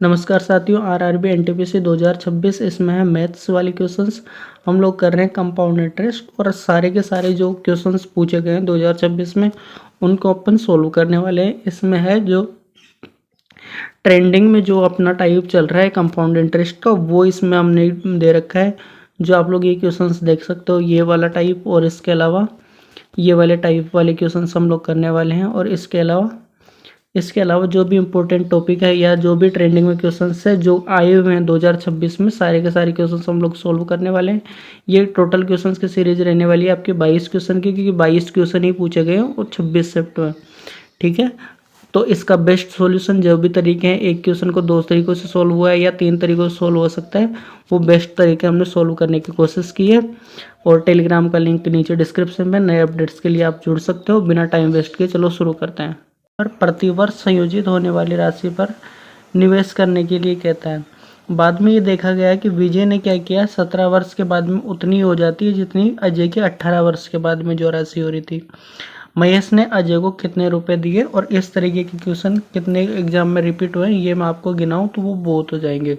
नमस्कार साथियों, RRB NTPC 2026 इसमें है मैथ्स वाले क्वेश्चंस। हम लोग कर रहे हैं कंपाउंड इंटरेस्ट और सारे के सारे जो क्वेश्चंस पूछे गए हैं 2026 में उनको अपन सोल्व करने वाले हैं। इसमें है जो ट्रेंडिंग में जो अपना टाइप चल रहा है कंपाउंड इंटरेस्ट का, वो इसमें हमने दे रखा है। जो आप लोग ये क्वेश्चंस देख सकते हो, ये वाला टाइप और इसके अलावा ये वाले टाइप वाले क्वेश्चंस हम लोग करने वाले हैं। और इसके अलावा जो भी इम्पोर्टेंट टॉपिक है या जो भी ट्रेंडिंग में क्वेश्चंस है जो आए हुए हैं 2026 में, सारे के सारे क्वेश्चंस हम लोग सोल्व करने वाले हैं। ये टोटल क्वेश्चंस की सीरीज रहने वाली है आपके 22 क्वेश्चन की, क्योंकि 22 क्वेश्चन ही पूछे गए हैं और 26 शिफ्ट में। ठीक है, तो इसका बेस्ट सॉल्यूशन जो भी तरीके हैं, एक क्वेश्चन को 2 तरीकों से सोल्व हुआ है या 3 तरीकों से सोल्व हो सकता है, वो बेस्ट तरीके हमने सोल्व करने की कोशिश की है। और टेलीग्राम का लिंक नीचे डिस्क्रिप्शन में, नए अपडेट्स के लिए आप जुड़ सकते हो बिना टाइम वेस्ट किए। चलो शुरू करते हैं। पर प्रतिवर्ष संयोजित होने वाली राशि पर निवेश करने के लिए कहता है। बाद में ये देखा गया कि विजय ने क्या किया, 17 वर्ष के बाद में उतनी हो जाती है जितनी अजय के 18 वर्ष के बाद में जो राशि हो रही थी। महेश ने अजय को कितने रुपए दिए, और इस तरीके के क्वेश्चन कितने एग्जाम में रिपीट हुए ये मैं आपको गिनाऊं तो वो बहुत हो जाएंगे।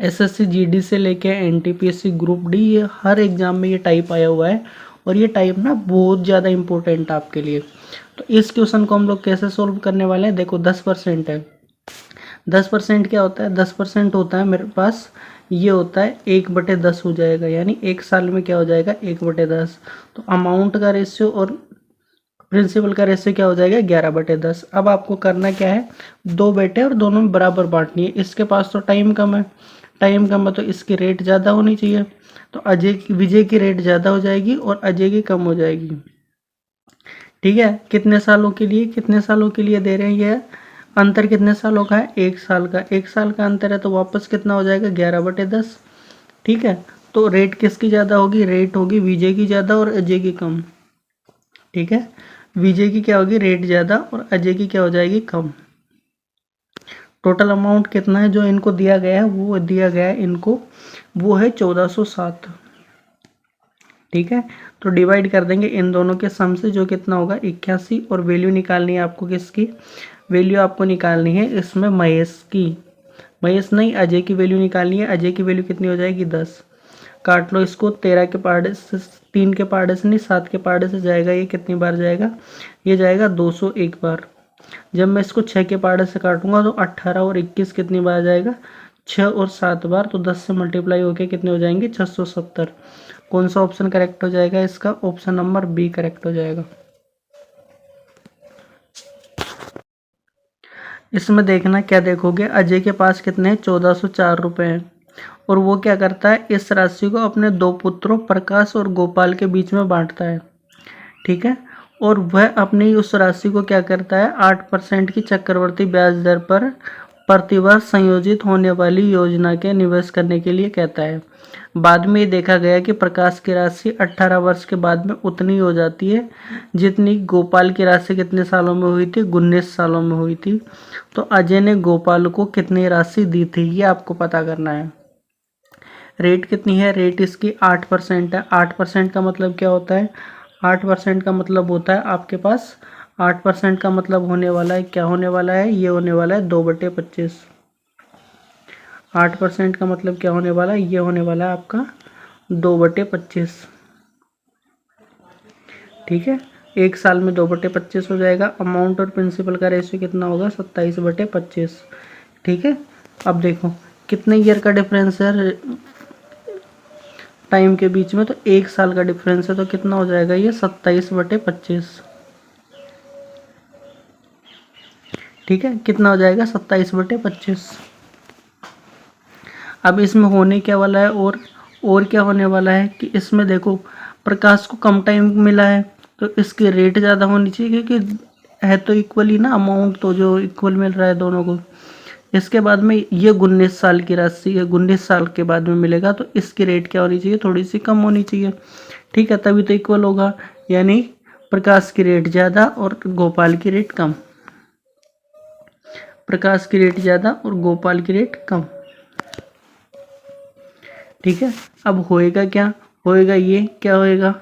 एसएससी जीडी से लेके एनटीपीसी ग्रुप डी, ये हर एग्जाम में ये टाइप आया हुआ है और ये टाइप ना बहुत ज़्यादा इंपॉर्टेंट है आपके लिए। तो इस क्वेश्चन को हम लोग कैसे सोल्व करने वाले हैं, देखो 10% है। 10% क्या होता है, 10% होता है मेरे पास, ये होता है 1/10 हो जाएगा, यानी एक साल में क्या हो जाएगा 1/10। तो अमाउंट का रेशियो और प्रिंसिपल का रेशियो क्या हो जाएगा 11/10। अब आपको करना क्या है, 2 बेटे और दोनों में बराबर बांटनी है। इसके पास तो टाइम कम है, टाइम कम है तो इसकी रेट ज़्यादा होनी चाहिए। तो विजय की रेट ज़्यादा हो जाएगी और अजय की कम हो जाएगी। ठीक है, कितने सालों के लिए दे रहे हैं ये, अंतर कितने सालों का है, 1 साल का। 1 साल का अंतर है तो वापस कितना हो जाएगा 11/10। ठीक है, तो रेट किसकी ज़्यादा होगी, रेट होगी विजय की ज़्यादा और अजय की कम। ठीक है, विजय की क्या होगी रेट ज़्यादा और अजय की क्या हो जाएगी कम। टोटल अमाउंट कितना है जो इनको दिया गया है, वो दिया गया है इनको, वो है 1407। ठीक है, तो डिवाइड कर देंगे इन दोनों के सम से, जो कितना होगा 81। और वैल्यू निकालनी है आपको, किसकी वैल्यू आपको निकालनी है इसमें, महेश नहीं अजय की वैल्यू निकालनी है। अजय की वैल्यू कितनी हो जाएगी 10। काट लो इसको, 13 के पार्ट से, 3 के पार्ट से नहीं 7 के पार्ट से जाएगा। ये कितनी बार जाएगा, ये जाएगा 201 बार। जब मैं इसको 6 के पार्ट से काटूंगा तो 18 और 21 कितनी बार जाएगा, 6 और 7 बार। तो 10 से मल्टीप्लाई होके कितने हो जाएंगे 670। कौन सा ऑप्शन करेक्ट हो जाएगा इसका, ऑप्शन नंबर बी करेक्ट हो जाएगा। इसमें देखना क्या देखोगे, अजय के पास कितने हैं 1404 रुपए हैं, और वो क्या करता है इस राशि को अपने 2 पुत्रों प्रकाश और गोपाल के बीच में बांटता है। ठीक है, और वह अपनी उस राशि को क्या करता है 8% की चक्रवर्ती ब्याज दर पर प्रतिवर्ष संयोजित होने वाली योजना के निवेश करने के लिए कहता है। बाद में ये देखा गया कि प्रकाश की राशि 18 वर्ष के बाद में उतनी हो जाती है जितनी गोपाल की राशि कितने सालों में हुई थी, 19 सालों में हुई थी। तो अजय ने गोपाल को कितनी राशि दी थी ये आपको पता करना है। रेट कितनी है, रेट इसकी 8% है। 8% का मतलब क्या होता है, 8% का मतलब होता है आपके पास, 8% का मतलब होने वाला है, क्या होने वाला है, ये होने वाला है 2/25। 8% का मतलब क्या होने वाला है, ये होने वाला है आपका 2/25। ठीक है, एक साल में 2/25 हो जाएगा। अमाउंट और प्रिंसिपल का रेशियो कितना होगा 27/25। ठीक है, अब देखो कितने ईयर का डिफरेंस है टाइम के बीच में, तो 1 साल का डिफरेंस है, तो कितना हो जाएगा ये 27/25। ठीक है, कितना हो जाएगा 27/25। अब इसमें होने क्या वाला है, और क्या होने वाला है कि इसमें देखो प्रकाश को कम टाइम मिला है तो इसकी रेट ज़्यादा होनी चाहिए, क्योंकि है तो इक्वल ही ना अमाउंट, तो जो इक्वल मिल रहा है दोनों को। इसके बाद में ये 19 साल की राशि है, 19 साल के बाद में मिलेगा, तो इसकी रेट क्या होनी चाहिए, थोड़ी सी कम होनी चाहिए। ठीक है, तभी तो इक्वल होगा, यानी प्रकाश की रेट ज़्यादा और गोपाल की रेट कम। प्रकाश की रेट ज़्यादा और गोपाल की रेट कम। ठीक है, अब होएगा क्या, होएगा ये क्या होएगा,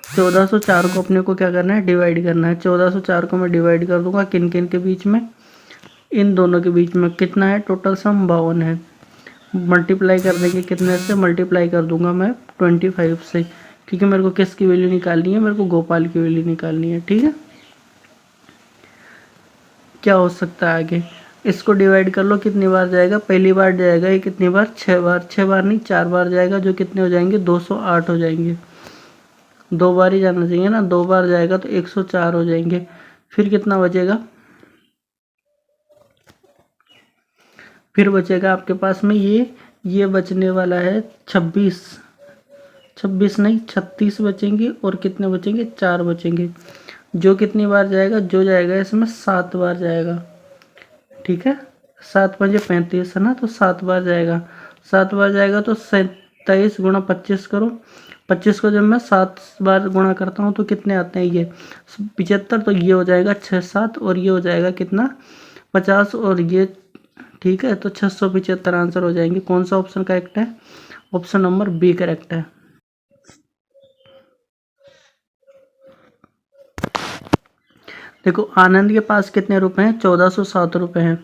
1404 को अपने को क्या करना है डिवाइड करना है। 1404 को मैं डिवाइड कर दूंगा किन किन के बीच में, इन दोनों के बीच में कितना है, टोटल सम 52 है। मल्टीप्लाई कर देंगे कितने से, मल्टीप्लाई कर दूंगा मैं 25 से, क्योंकि मेरे को किसकी वैल्यू निकालनी है, मेरे को गोपाल की वैल्यू निकालनी है। ठीक है, क्या हो सकता है आगे, इसको डिवाइड कर लो, कितनी बार जाएगा, पहली बार जाएगा ये कितनी बार, 6 बार, 6 बार नहीं 4 बार जाएगा, जो कितने हो जाएंगे 208 हो जाएंगे। 2 बार ही जाना चाहिए ना, 2 बार जाएगा तो 104 हो जाएंगे। फिर कितना बचेगा, फिर बचेगा आपके पास में ये बचने वाला है 26, 26 नहीं 36 बचेंगे, और कितने बचेंगे, 4 बचेंगे। जो कितनी बार जाएगा, जो जाएगा इसमें 7 बार जाएगा। ठीक है, 7 पंजे 35 है ना, तो 7 बार जाएगा। 7 बार जाएगा तो 27 गुणा 25 करो, 25 को जब मैं 7 बार गुणा करता हूँ तो कितने आते हैं, ये 75, तो ये हो जाएगा 6 7, और ये हो जाएगा कितना 50, और ये ठीक है, तो 675 आंसर हो जाएंगे। कौन सा ऑप्शन करेक्ट है, ऑप्शन नंबर बी करेक्ट है। देखो आनंद के पास कितने रुपए हैं, 1407 रुपए हैं।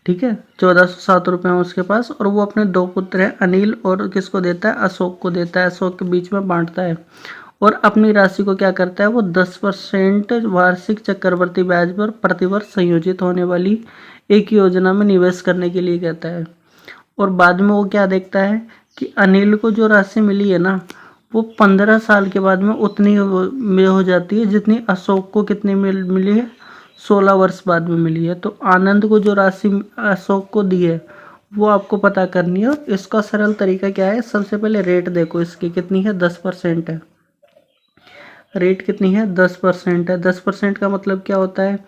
ठीक है, 1407 रुपए हैं उसके पास, और वो अपने 2 पुत्र हैं, अनिल और किसको देता है, अशोक को देता है, अशोक के बीच में बांटता है। और अपनी राशि को क्या करता है, वो 10% वार्षिक चक्रवर्ती ब्याज पर प्रतिवर्ष संयोजित होने वाली एक योजना में निवेश करने के लिए कहता है। और बाद में वो क्या देखता है कि अनिल को जो राशि मिली है ना, वो 15 साल के बाद में उतनी में हो जाती है जितनी अशोक को कितनी मिली है, 16 वर्ष बाद में मिली है। तो आनंद को जो राशि अशोक को दी है वो आपको पता करनी है। और इसका सरल तरीका क्या है, सबसे पहले रेट देखो, इसकी कितनी है, 10% है। रेट कितनी है, 10% है। 10% का मतलब क्या होता है,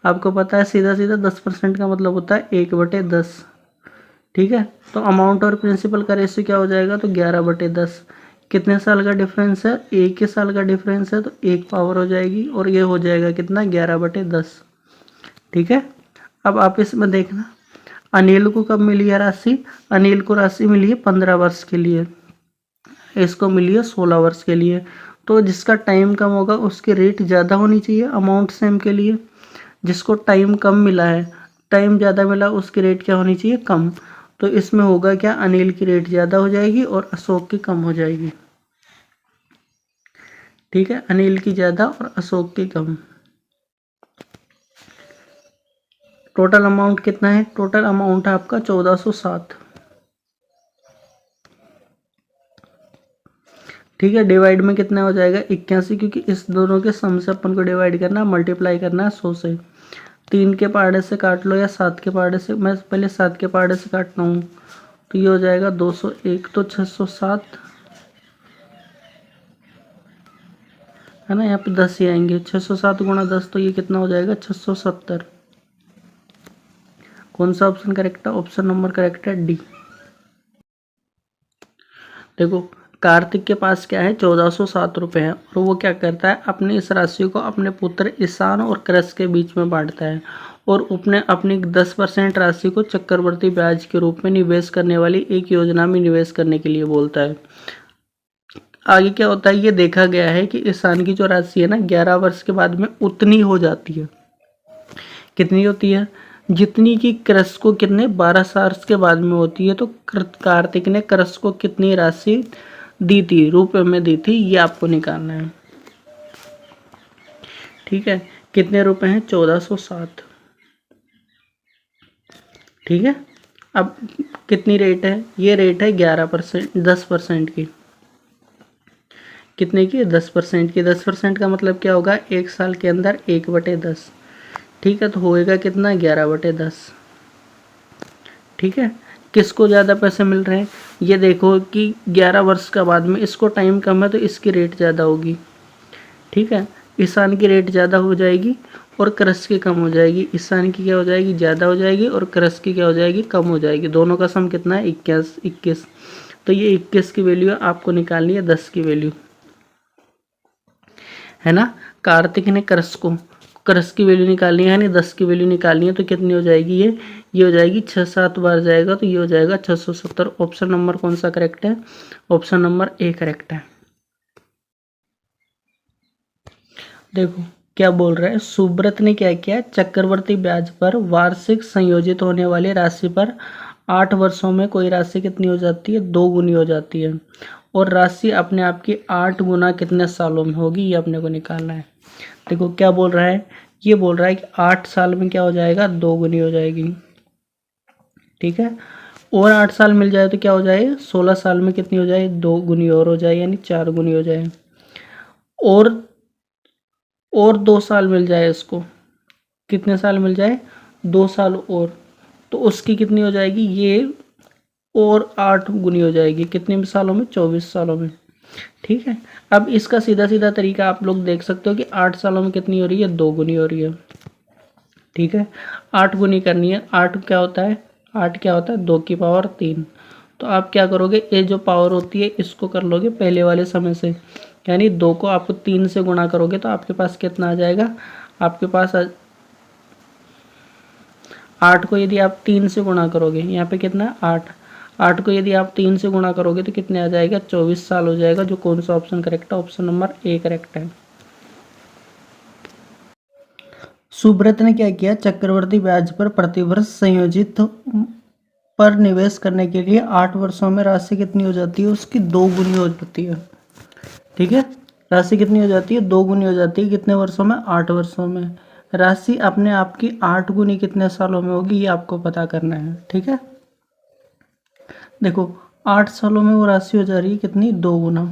आपको पता है, सीधा सीधा 10% का मतलब होता है 1/10। ठीक है, तो अमाउंट और प्रिंसिपल का रेशियो क्या हो जाएगा, तो 11/10। कितने साल का डिफरेंस है, 1 ही साल का डिफरेंस है, तो 1 पावर हो जाएगी, और ये हो जाएगा कितना, 11/10। ठीक है, अब आप इसमें देखना, अनिल को कब मिली है राशि, अनिल को राशि मिली है 15 वर्ष के लिए, इसको मिली है 16 वर्ष के लिए। तो जिसका टाइम कम होगा उसकी रेट ज़्यादा होनी चाहिए अमाउंट सेम के लिए। जिसको टाइम कम मिला है, टाइम ज़्यादा मिला, उसकी रेट क्या होनी चाहिए, कम। तो इसमें होगा क्या, अनिल की रेट ज़्यादा हो जाएगी और अशोक की कम हो जाएगी। ठीक है, अनिल की ज़्यादा और अशोक की कम। टोटल अमाउंट कितना है, टोटल अमाउंट है आपका 1407। ठीक है, डिवाइड में कितना हो जाएगा, 81, क्योंकि इस दोनों के सम से अपन को डिवाइड करना है, मल्टीप्लाई करना है 100 से। 3 के पहाड़े से काट लो या 7 के पहाड़े से, मैं पहले 7 के पहाड़े से काटता हूँ, तो ये हो जाएगा 201, तो 607 है ना, यहाँ पे 10 ही आएंगे, 607 गुणा 10, तो ये कितना हो जाएगा, 670। कौन सा ऑप्शन करेक्ट है, ऑप्शन नंबर करेक्ट है डी। देखो कार्तिक के पास क्या है, 1407 रुपये है, और वो क्या करता है, अपनी इस राशि को अपने पुत्र ईशान और क्रस के बीच में बांटता है, और अपनी 10% राशि को चक्रवर्ती ब्याज के रूप में निवेश करने वाली एक योजना में निवेश करने के लिए बोलता है। आगे क्या होता है, ये देखा गया है कि ईशान की जो राशि है ना, 11 वर्ष के बाद में उतनी हो जाती है, कितनी होती है, जितनी की क्रस को कितने 12 साल के बाद में होती है। तो कार्तिक ने क्रस को कितनी राशि दी थी, रुपए में दी थी, ये आपको निकालना है। ठीक है, कितने रुपए हैं, 1407। ठीक है, अब कितनी रेट है, ये रेट है 11%, 10% की। कितने की, 10% की। 10% का मतलब क्या होगा, 1 साल के अंदर 1/10। ठीक है, तो होएगा कितना, 11/10। ठीक है, किसको ज़्यादा पैसे मिल रहे हैं, ये देखो कि 11 वर्ष का बाद में इसको टाइम कम है तो इसकी रेट ज़्यादा होगी। ठीक है, ईशान की रेट ज़्यादा हो जाएगी और क्रस की कम हो जाएगी। ईशान की क्या हो जाएगी, ज़्यादा हो जाएगी, और क्रस की क्या हो जाएगी, कम हो जाएगी। दोनों का सम कितना है, 21। तो ये 21 की वैल्यू आपको निकालनी है, 10 की वैल्यू है ना। कार्तिक ने क्रस की वैल्यू निकालनी है, यानी 10 की वैल्यू निकालनी है, तो कितनी हो जाएगी, ये हो जाएगी 6-7 बार जाएगा, तो ये हो जाएगा 670। ऑप्शन नंबर कौन सा करेक्ट है, ऑप्शन नंबर ए करेक्ट है। देखो क्या बोल रहा है, सुब्रत ने क्या किया, चक्रवर्ती ब्याज पर वार्षिक संयोजित होने वाली राशि पर 8 वर्षों में कोई राशि कितनी हो जाती है, 2 गुनी हो जाती है, और राशि अपने आप की 8 गुना कितने सालों में होगी, ये अपने को निकालना है। देखो क्या बोल रहा है, ये बोल रहा है कि 8 साल में क्या हो जाएगा, 2 गुनी हो जाएगी। ठीक है, और 8 साल मिल जाए तो क्या हो जाए, 16 साल में कितनी हो जाए, 2 गुनी और हो जाए, यानी 4 गुनी हो जाए। और 2 साल मिल जाए इसको, कितने साल मिल जाए, 2 साल और, तो उसकी कितनी हो जाएगी ये, और 8 गुनी हो जाएगी, कितने सालों में, 24 सालों में। ठीक है, अब इसका सीधा सीधा तरीका आप लोग देख सकते हो कि 8 सालों में कितनी हो रही है, 2 गुनी हो रही है। ठीक है, 8 गुनी करनी है, 8 क्या होता है, 8 क्या होता है, 2 की पावर 3। तो आप क्या करोगे, ये जो पावर होती है इसको कर लोगे पहले वाले समय से, यानी 2 को आपको 3 से गुणा करोगे तो आपके पास कितना आ जाएगा, आपके पास 8 को यदि आप 3 से गुणा करोगे, यहाँ पे कितना है 8, 8 को यदि आप 3 से गुणा करोगे तो कितने आ जाएगा, 24 साल हो जाएगा। जो कौन सा ऑप्शन करेक्ट है, ऑप्शन नंबर ए करेक्ट है। सुब्रत ने क्या किया, चक्रवर्ती ब्याज पर प्रतिवर्ष संयोजित पर निवेश करने के लिए 8 वर्षों में राशि कितनी हो जाती है, उसकी 2 गुनी हो जाती है। ठीक है, राशि कितनी हो जाती है, 2 गुनी हो जाती है, कितने वर्षों में, 8 वर्षों में। राशि अपने आप की 8 गुनी कितने सालों में होगी, ये आपको पता करना है। ठीक है, देखो 8 सालों में वो राशि हो जा रही है कितनी, 2 गुना।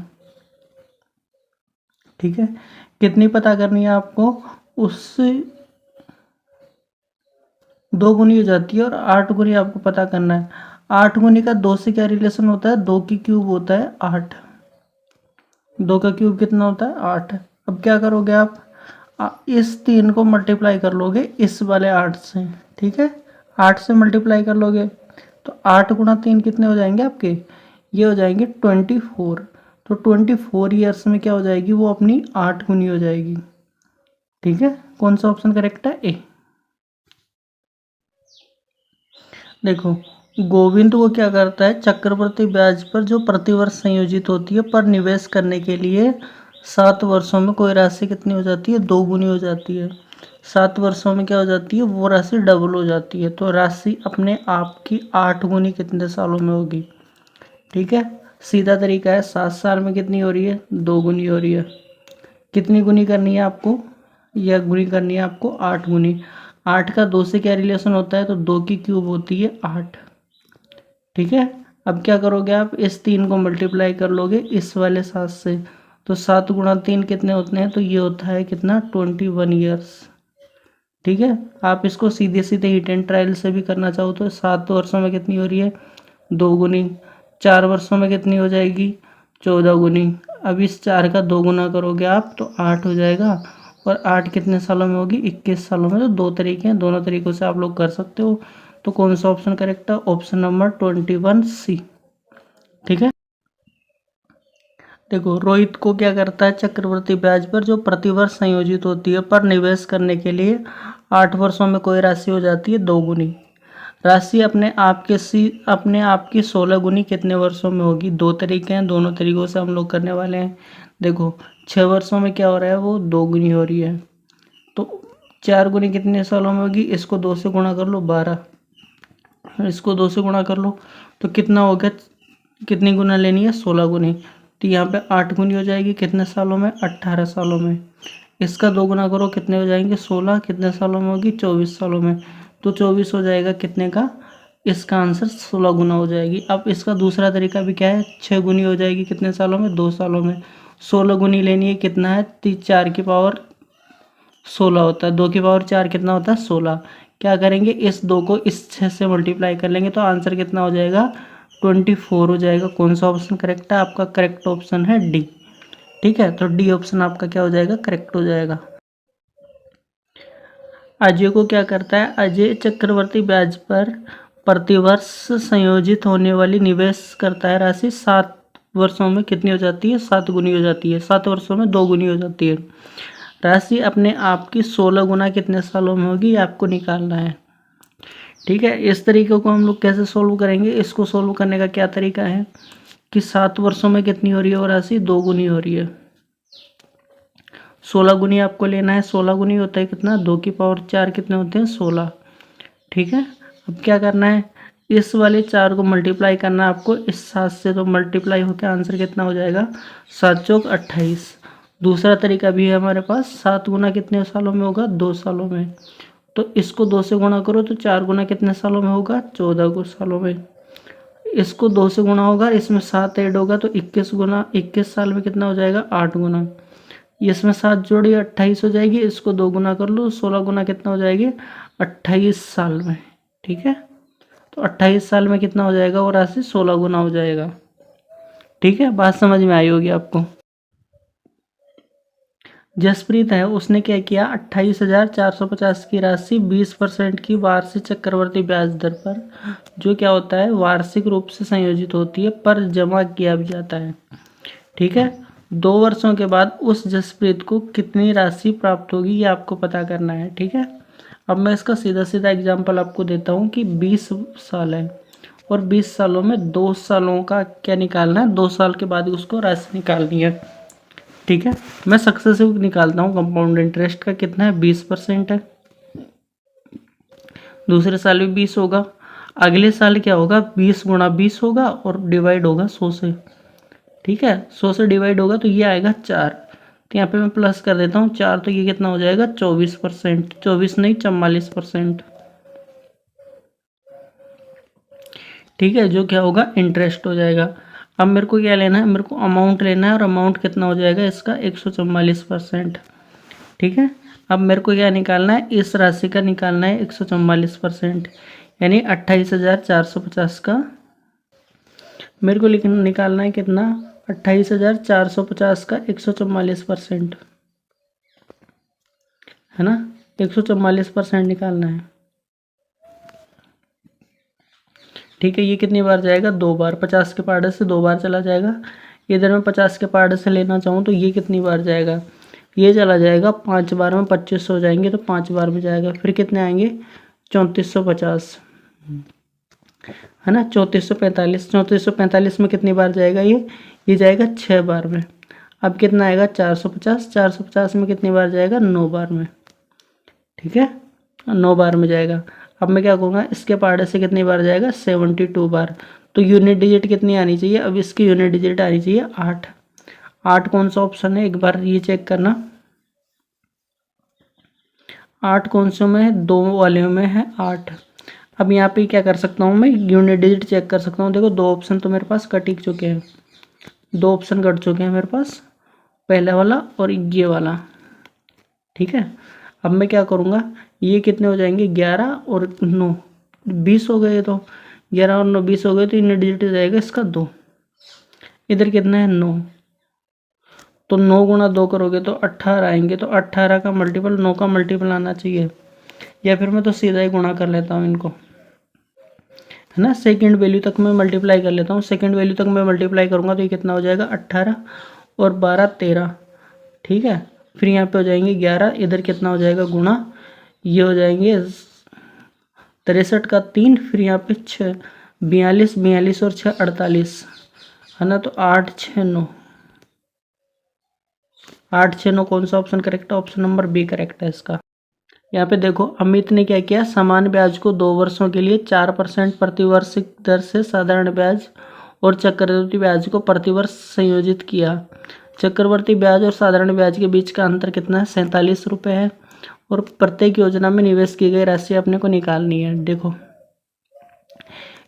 ठीक है, कितनी पता करनी है आपको, उससे 2 गुनी हो जाती है और 8 गुनी आपको पता करना है। 8 गुनी का 2 से क्या रिलेशन होता है, 2 की क्यूब होता है 8, 2 का क्यूब कितना होता है, 8। अब क्या करोगे आप, इस 3 को मल्टीप्लाई कर लोगे इस वाले 8 से। ठीक है, 8 से मल्टीप्लाई कर लोगे तो 8 गुणा 3 कितने हो जाएंगे आपके, ये हो जाएंगे 24। तो 24 ईयर्स में क्या हो जाएगी, वो अपनी 8 गुनी हो जाएगी। ठीक है, कौन सा ऑप्शन करेक्ट है, ए। देखो गोविंद वो क्या करता है, चक्रवर्ती ब्याज पर जो प्रतिवर्ष संयोजित होती है पर निवेश करने के लिए 7 वर्षों में कोई राशि कितनी हो जाती है, 2 गुनी हो जाती है। 7 वर्षों में क्या हो जाती है, वो राशि डबल हो जाती है, तो राशि अपने आप की 8 गुनी कितने सालों में होगी। ठीक है, सीधा तरीका है, 7 साल में कितनी हो रही है, 2 गुनी हो रही है। कितनी गुनी करनी है आपको, यह गुनी करनी है आपको 8 गुनी। 8 का 2 से क्या रिलेशन होता है, तो 2 की क्यूब होती है 8। ठीक है, अब क्या करोगे आप, इस 3 को मल्टीप्लाई कर लोगे इस वाले 7 से, तो 7 गुणा 3 कितने होते हैं, तो ये होता है कितना, 21 ईयर्स। ठीक है, आप इसको सीधे सीधे हिट एंड ट्रायल से भी करना चाहो तो 7 वर्षों में कितनी हो रही है, 2 गुनी। 4 वर्षों में कितनी हो जाएगी, 14 गुनी। अब इस 4 का 2 गुना करोगे आप तो 8 हो जाएगा, और 8 कितने सालों में होगी, 21 सालों में। तो 2 तरीके हैं, दोनों तरीकों से आप लोग कर सकते हो। तो कौन सा ऑप्शन करेक्ट है, ऑप्शन नंबर 21 सी। ठीक है, देखो रोहित को क्या करता है, चक्रवर्ती ब्याज पर जो प्रतिवर्ष संयोजित होती है पर निवेश करने के लिए 8 वर्षों में कोई राशि हो जाती है 2 गुनी। राशि अपने आप की 16 गुनी कितने वर्षों में होगी। 2 तरीके हैं, दोनों तरीकों से हम लोग करने वाले हैं। देखो 6 वर्षों में क्या हो रहा है, वो 2 गुनी हो रही है, तो 4 गुनी कितने सालों में होगी, इसको 2 से गुणा कर लो 12, इसको 2 से गुणा कर लो तो कितना हो गया, कितनी गुना लेनी है, 16 गुनी। तो यहाँ पे 8 गुनी हो जाएगी, कितने सालों में, 18 सालों में। इसका 2 गुना करो, कितने हो जाएंगे, 16, कितने सालों में होगी, 24 सालों में। तो 24 हो जाएगा कितने का, इसका आंसर 16 गुना हो जाएगी। अब इसका दूसरा तरीका भी क्या है, 6 गुनी हो जाएगी, कितने सालों में, 2 सालों में। 16 गुनी लेनी है, कितना है, 4 की पावर 16 होता है, 2 की पावर 4 कितना होता है, 16। क्या करेंगे, इस 2 को इस 6 से मल्टीप्लाई कर लेंगे तो आंसर कितना हो जाएगा, 24 हो जाएगा। कौन सा ऑप्शन करेक्ट है, आपका करेक्ट ऑप्शन है डी। ठीक है, तो डी ऑप्शन आपका क्या हो जाएगा, करेक्ट हो जाएगा। अजय को क्या करता है, अजय चक्रवर्ती ब्याज पर प्रतिवर्ष संयोजित होने वाली निवेश करता है राशि 7 वर्षों में कितनी हो जाती है, 7 गुनी हो जाती है। 7 वर्षों में 2 गुनी हो जाती है। राशि अपने आप की 16 गुना कितने सालों में होगी, आपको निकालना है। ठीक है, इस तरीके को हम लोग कैसे सोल्व करेंगे, इसको सोल्व करने का क्या तरीका है कि 7 वर्षों में कितनी हो रही है वो राशि, 2 गुनी हो रही है। 16 गुनी आपको लेना है। 16 गुनी होता है कितना, 2 की पावर 4 कितने होते हैं, 16। ठीक है, अब क्या करना है, इस वाले 4 को मल्टीप्लाई करना है आपको इस 7 से, तो मल्टीप्लाई होकर आंसर कितना हो जाएगा, 7 चौक 28। दूसरा तरीका भी है हमारे पास, 7 गुना कितने सालों में होगा, 2 सालों में। तो इसको 2 से गुणा करो तो 4 गुना कितने सालों में होगा, 14 सालों में। इसको 2 से गुणा होगा, इसमें 7 ऐड होगा तो 21 गुना 21 साल में कितना हो जाएगा, 8 गुना। इसमें 7 जोड़िए 28 हो जाएगी, इसको 2 गुना कर लो, 16 गुना कितना हो जाएगी, 28 साल में। ठीक है, तो 28 साल में कितना हो जाएगा, वो राशि 16 गुना हो जाएगा। ठीक है, बात समझ में आई होगी आपको। जसप्रीत है, उसने क्या किया, 28,450 की राशि 20% की वार्षिक चक्रवर्ती ब्याज दर पर, जो क्या होता है, वार्षिक रूप से संयोजित होती है, पर जमा किया भी जाता है। ठीक है, 2 वर्षों के बाद उस जसप्रीत को कितनी राशि प्राप्त होगी, ये आपको पता करना है। ठीक है, अब मैं इसका सीधा सीधा एग्जाम्पल आपको देता हूँ कि 20 साल है और 20 सालों में 2 सालों का क्या निकालना है, 2 साल के बाद उसको राशि निकालनी है। ठीक है, मैं सक्सेसिव निकालता हूँ, कंपाउंड इंटरेस्ट का कितना है, 20% है। दूसरे साल भी 20 होगा, अगले साल क्या होगा, 20 गुणा 20 होगा और डिवाइड होगा 100 से। ठीक है, 100 से डिवाइड होगा तो ये आएगा 4, तो यहाँ पे मैं प्लस कर देता हूँ 4, तो ये कितना हो जाएगा, 24%, 24 नहीं 44%। ठीक है, जो क्या होगा, इंटरेस्ट हो जाएगा। अब मेरे को क्या लेना है, मेरे को अमाउंट लेना है, और अमाउंट कितना हो जाएगा इसका, 144%। ठीक है, अब मेरे को क्या निकालना है, इस राशि का निकालना है 144%, यानी 28,450 का मेरे को निकालना है कितना, 28,450 का 144%, है ना, 144% निकालना है। ठीक है, ये कितनी बार जाएगा, 2 बार, 50 के पार्ट से 2 बार चला जाएगा। इधर मैं 50 के पार्ट से लेना चाहूँ तो ये कितनी बार जाएगा, ये चला जाएगा 5 बार में, 25 हो जाएंगे तो 5 बार में जाएगा, फिर कितने आएंगे, 3450, है ना, 3445। 3445 में कितनी बार जाएगा, ये जाएगा 6 बार में। अब कितना आएगा, 450, 450 में कितनी बार जाएगा, 9 बार में। ठीक है, 9 बार में जाएगा। अब मैं क्या कहूँगा, इसके पार्ट से कितनी बार जाएगा, 72 बार। तो यूनिट डिजिट कितनी आनी चाहिए, अब इसकी यूनिट डिजिट आनी चाहिए 8। 8 कौन सा ऑप्शन है, एक बार ये चेक करना, 8 कौन से में है, 2 वाले में है 8। अब यहाँ पे क्या कर सकता हूँ, मैं यूनिट डिजिट चेक कर सकता हूँ। देखो 2 ऑप्शन तो मेरे पास कट चुके हैं, 2 ऑप्शन कट चुके हैं मेरे पास, पहला वाला और ये वाला। ठीक है, अब मैं क्या करूँगा, ये कितने हो जाएंगे, 11 और 9, 20 हो गए, तो 11 और 9 20 हो गए, तो यूनिट डिजिट हो जाएगा इसका 2। इधर कितना है, 9, तो 9 गुणा 2 करोगे तो 18 आएंगे, तो 18 का मल्टीपल 9 का मल्टीपल आना चाहिए, या फिर मैं तो सीधा ही गुणा कर लेता हूँ इनको, है ना, सेकंड वैल्यू तक मैं मल्टीप्लाई कर लेता हूँ। सेकंड वैल्यू तक मैं मल्टीप्लाई करूँगा तो ये कितना हो जाएगा, 18 और 12 13। ठीक है, फिर यहाँ पे हो जाएंगे 11, इधर कितना हो जाएगा, गुणा, ये हो जाएंगे 63 का 3, फिर यहाँ पे 6, 42, 42 और 6 48, है ना, तो 8 6 9, 8 6 9 कौन सा ऑप्शन करेक्ट है, ऑप्शन नंबर बी करेक्ट है इसका। यहाँ पे देखो अमित ने क्या किया, समान ब्याज को 2 वर्षों के लिए 4% प्रतिवर्षिक दर से साधारण ब्याज और चक्रवृद्धि ब्याज को प्रतिवर्ष संयोजित किया। चक्रवर्ती ब्याज और साधारण ब्याज के बीच का अंतर कितना है, 47 रुपये है, और प्रत्येक योजना में निवेश की गई राशि अपने को निकालनी है। देखो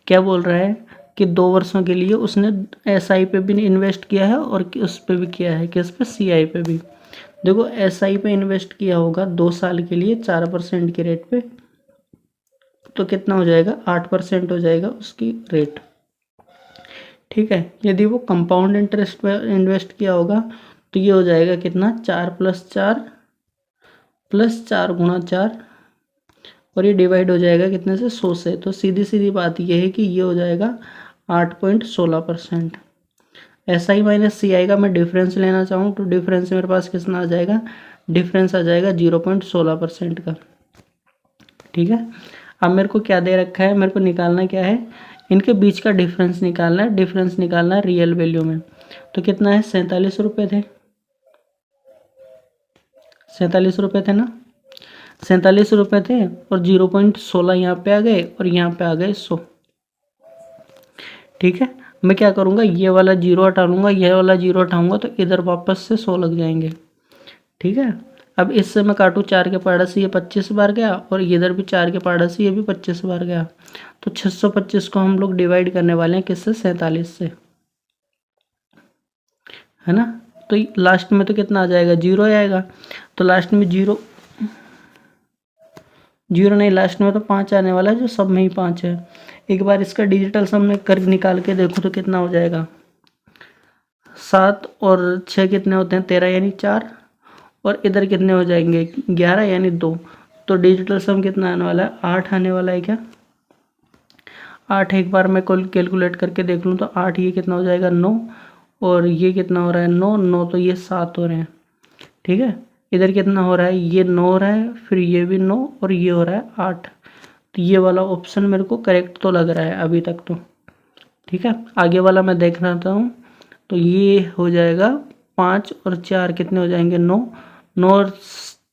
क्या बोल रहा है कि 2 वर्षों के लिए उसने SI पे भी इन्वेस्ट किया है और उस पे भी किया है, किस पे, CI पे भी। देखो SI पे इन्वेस्ट किया होगा 2 साल के लिए 4% के रेट पे, तो कितना हो जाएगा, 8% हो जाएगा उसकी रेट। ठीक है, यदि वो कंपाउंड इंटरेस्ट पे इन्वेस्ट किया होगा तो ये हो जाएगा कितना, 4 + 4 + 4 गुणा 4, और ये डिवाइड हो जाएगा कितने से, 100 से। तो सीधी सीधी बात ये है कि ये हो जाएगा 8.16%। SI माइनस CI का मैं डिफरेंस लेना चाहूँ तो डिफरेंस मेरे पास कितना आ जाएगा, डिफरेंस आ जाएगा 0.16% का। ठीक है, अब मेरे को क्या दे रखा है, मेरे को निकालना क्या है, इनके बीच का डिफरेंस निकालना है, डिफरेंस निकालना है रियल वैल्यू में। तो कितना है, 47 रुपये थे, ₹47 थे ना, ₹47 थे और 0.16 यहाँ पे आ गए और यहाँ पे आ गए 100। ठीक है, मैं क्या करूँगा, ये वाला जीरो हटा लूँगा, ये वाला जीरो हटाऊँगा तो इधर वापस से 100 लग जाएंगे। ठीक है, अब इससे मैं काटूँ 4 के पहाड़े से, ये 25 बार गया और इधर भी 4 के पहाड़े से ये भी 25 बार गया। तो 625 को हम लोग डिवाइड करने वाले हैं किससे, 47 से, है ना। तो लास्ट में तो कितना आ जाएगा, जीरो आएगा। तो लास्ट में जीरो नहीं, लास्ट में तो 5 आने वाला है, जो सब में ही 5 है। एक बार इसका डिजिटल सम में कर निकाल के देखो तो कितना हो जाएगा। 7 और 6 कितने होते हैं, 13 यानी 4, और इधर कितने हो जाएंगे, 11 यानी 2। तो डिजिटल सम कितना आने वाला है, 8 आने वाला है क्या, 8। एक बार मैं कैलकुलेट करके देख लूँ तो 8 ये कितना हो जाएगा, 9, और ये कितना हो रहा है, 9 9, तो ये 7 हो रहे हैं। ठीक है, इधर कितना हो रहा है, ये 9 हो रहा है, फिर ये भी 9 और ये हो रहा है 8। तो ये वाला ऑप्शन मेरे को करेक्ट तो लग रहा है अभी तक तो। ठीक है, आगे वाला मैं देखना चाहता हूँ। तो ये हो जाएगा 5 और 4 कितने हो जाएंगे, 9, 9 और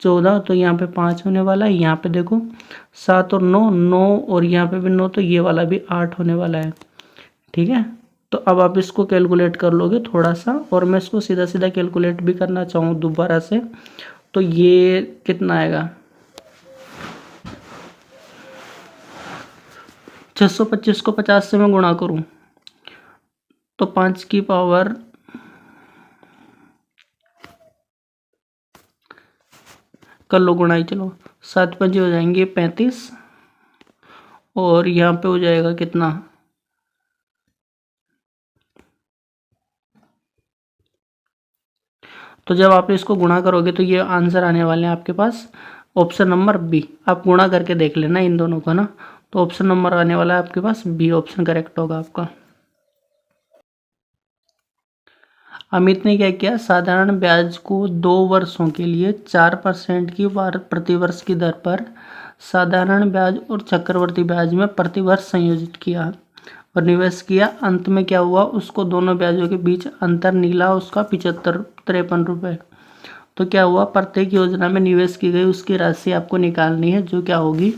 14, तो यहाँ पे 5 होने वाला है। यहाँ पे देखो 7 और 9, 9 और यहाँ पे भी 9, तो ये वाला भी 8 होने वाला है। ठीक है, तो अब आप इसको कैलकुलेट कर लोगे थोड़ा सा, और मैं इसको सीधा सीधा कैलकुलेट भी करना चाहूँ दोबारा से, तो ये कितना आएगा, 625 को 50 से मैं गुणा करूँ तो 5 की पावर कर लो गुणाई, चलो 7 5 हो जाएंगे 35, और यहाँ पे हो जाएगा कितना, तो जब आप इसको गुणा करोगे तो ये आंसर आने वाले हैं आपके पास ऑप्शन नंबर बी। आप गुणा करके देख लेना इन दोनों का ना, तो ऑप्शन नंबर आने वाला है आपके पास बी, ऑप्शन करेक्ट होगा आपका। अमित ने क्या किया, साधारण ब्याज को 2 वर्षों के लिए 4% की प्रतिवर्ष की दर पर साधारण ब्याज और चक्रवर्ती ब्याज में प्रतिवर्ष संयोजित किया और निवेश किया। अंत में क्या हुआ, उसको दोनों ब्याजों के बीच अंतर निकला उसका 53 रुपये। तो क्या हुआ, प्रत्येक योजना में निवेश की गई उसकी राशि आपको निकालनी है, जो क्या होगी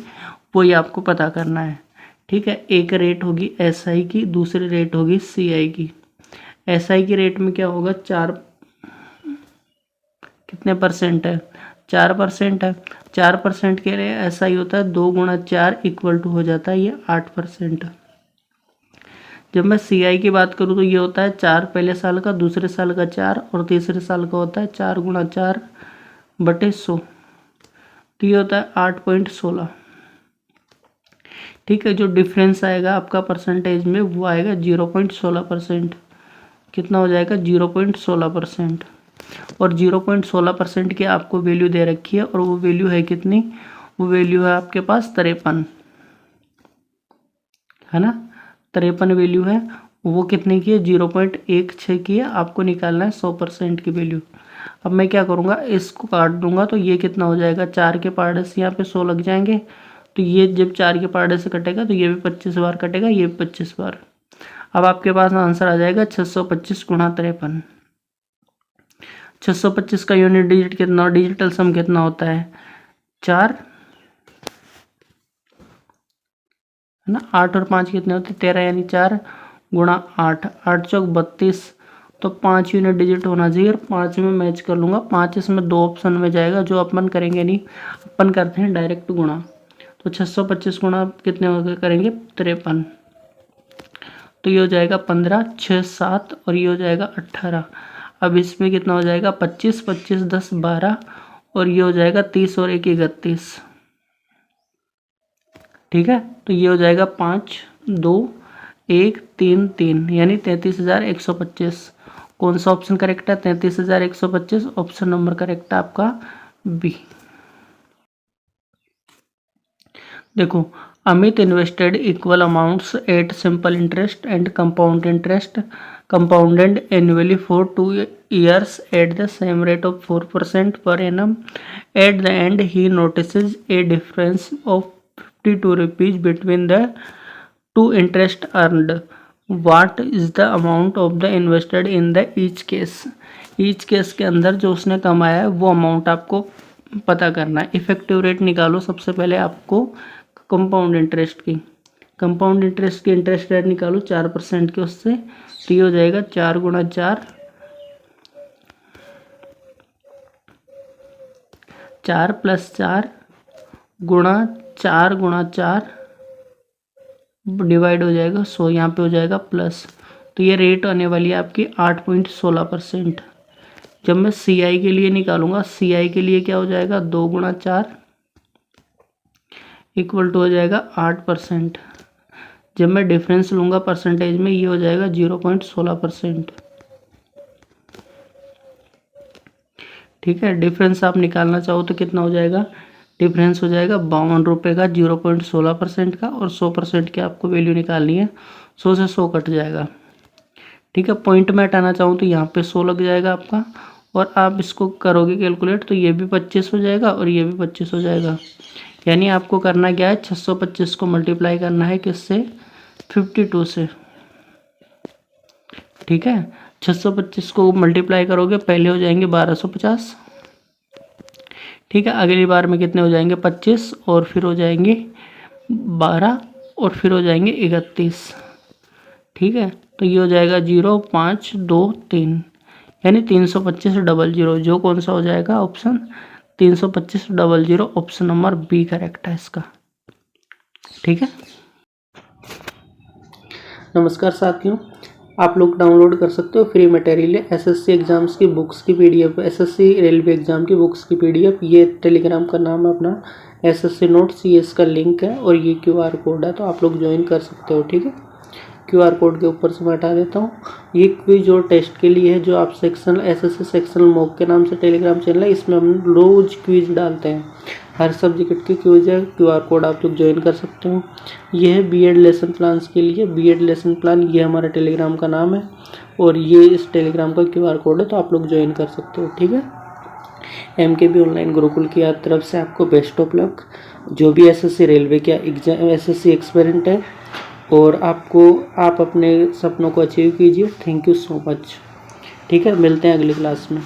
वही आपको पता करना है। ठीक है, एक रेट होगी SI की, दूसरी रेट होगी CI की। SI की रेट में क्या होगा, 4 कितने परसेंट है, 4% है। 4% के लिए SI होता है 2 गुणा 4 इक्वल टू हो जाता है ये 8%। जब मैं CI की बात करूँ तो ये होता है 4 पहले साल का, दूसरे साल का 4 और तीसरे साल का होता है 4 गुणा 4 बटे 100, तो ये होता है 8.16। ठीक है, जो डिफरेंस आएगा आपका परसेंटेज में वो आएगा 0.16%। कितना हो जाएगा, 0.16%। और 0.16% की आपको वैल्यू दे रखी है, और वो वैल्यू है कितनी, वो वैल्यू है आपके पास 53, है ना। 53 वैल्यू है, वो कितने की है, 0.16 की है। आपको निकालना है 100% की वैल्यू। अब मैं क्या करूँगा, इसको काट दूंगा तो ये कितना हो जाएगा, 4 के पहाड़े से यहाँ पे 100 लग जाएंगे, तो ये जब 4 के पहाड़े से कटेगा तो ये भी 25 बार कटेगा, ये भी 25 बार। अब आपके पास आंसर आ जाएगा 625 गुणा 53। 625 का यूनिट डिजिट कितना, डिजिटल सम कितना होता है, 4, है ना। 8 और 5 कितने होते हैं, 13 यानी 4 गुणा 8, 8 चौक 32, तो 5 यूनिट डिजिट होना चाहिए, और 5 में मैच कर लूँगा। 5 इसमें 2 ऑप्शन में जाएगा, जो अपन करेंगे नहीं, अपन करते हैं डायरेक्ट गुणा। तो 625 गुणा कितने करेंगे, 53, तो ये हो जाएगा 15, 6 7, और ये हो जाएगा 18। अब इसमें कितना हो जाएगा, 25 25 10 12, और ये हो जाएगा 30 और 1 31। ठीक है, तो ये हो जाएगा 5 2 1 3 3, यानी 33,125। कौन सा ऑप्शन करेक्ट है, 33,125, ऑप्शन नंबर करेक्ट है आपका बी। देखो, Amit invested equal amounts at simple interest and compound interest compounded annually for 2 years at the same rate of 4% per annum. At the end, he notices a difference of 52 rupees between the two interest earned. What is the amount of the invested in the each case? Each case के अंदर जो उसने कमाया है वो amount आपको पता करना है। इफेक्टिव रेट निकालो सबसे पहले आपको कंपाउंड इंटरेस्ट की। कंपाउंड इंटरेस्ट की इंटरेस्ट रेट निकालो 4% के उससे, तो ये हो जाएगा 4 × 4, 4 + 4 गुणा 4 × 4 डिवाइड हो जाएगा 100, यहाँ पे हो जाएगा प्लस। तो ये रेट आने वाली है आपकी 8.16%। जब मैं CI के लिए निकालूंगा, CI के लिए क्या हो जाएगा 2 × 4 इक्वल टू हो जाएगा 8%। जब मैं डिफरेंस लूँगा परसेंटेज में, ये हो जाएगा 0.16%। ठीक है, डिफरेंस आप निकालना चाहो तो कितना हो जाएगा, डिफरेंस हो जाएगा 52 रुपये का 0.16% का, और 100% की आपको वैल्यू निकालनी है। 100 से 100 कट जाएगा। ठीक है, पॉइंट में हटाना चाहूँ तो यहाँ पे 100 लग जाएगा आपका, और आप इसको करोगे कैलकुलेट तो ये भी 25 हो जाएगा और ये भी 25 हो जाएगा। यानी आपको करना क्या है, 625 को मल्टीप्लाई करना है किससे, 52 से। ठीक है, 625 को मल्टीप्लाई करोगे, पहले हो जाएंगे 1250। ठीक है, अगली बार में कितने हो जाएंगे, 25, और फिर हो जाएंगे 12, और फिर हो जाएंगे 31। ठीक है, तो ये हो जाएगा 0523, यानी 32500, जो कौन सा हो जाएगा option 32500, option number B correct है इसका। ठीक है, नमस्कार साथियों, आप लोग डाउनलोड कर सकते हो फ्री मटेरियल SSC एग्जाम्स की बुक्स की PDF, SSC रेलवे एग्जाम की बुक्स की PDF। ये टेलीग्राम का नाम है अपना SSC नोट्स, ये इसका लिंक है, और ये QR कोड है, तो आप लोग ज्वाइन कर सकते हो। ठीक है, QR कोड के ऊपर से मैं हटा देता हूँ। ये क्विज और टेस्ट के लिए है, जो आप सेक्शनल SSC सेक्शनल मॉक के नाम से टेलीग्राम चैनल है, इसमें हम रोज क्विज डालते हैं। हर सब्जेक्ट की क्विज है, QR कोड आप लोग ज्वाइन कर सकते हो। ये है B.Ed लेसन प्लान्स के लिए, B.Ed लेसन प्लान, ये हमारा टेलीग्राम का नाम है, और ये इस टेलीग्राम का QR कोड है, तो आप लोग ज्वाइन कर सकते हो। ठीक है, MKB ऑनलाइन गुरुकुल की तरफ से आपको बेस्ट ऑफ लक। जो भी SSC रेलवे का एग्जाम, SSC एक्सपेरिमेंट है, और आप अपने सपनों को अचीव कीजिए। Thank you so much. ठीक है, मिलते हैं अगली क्लास में।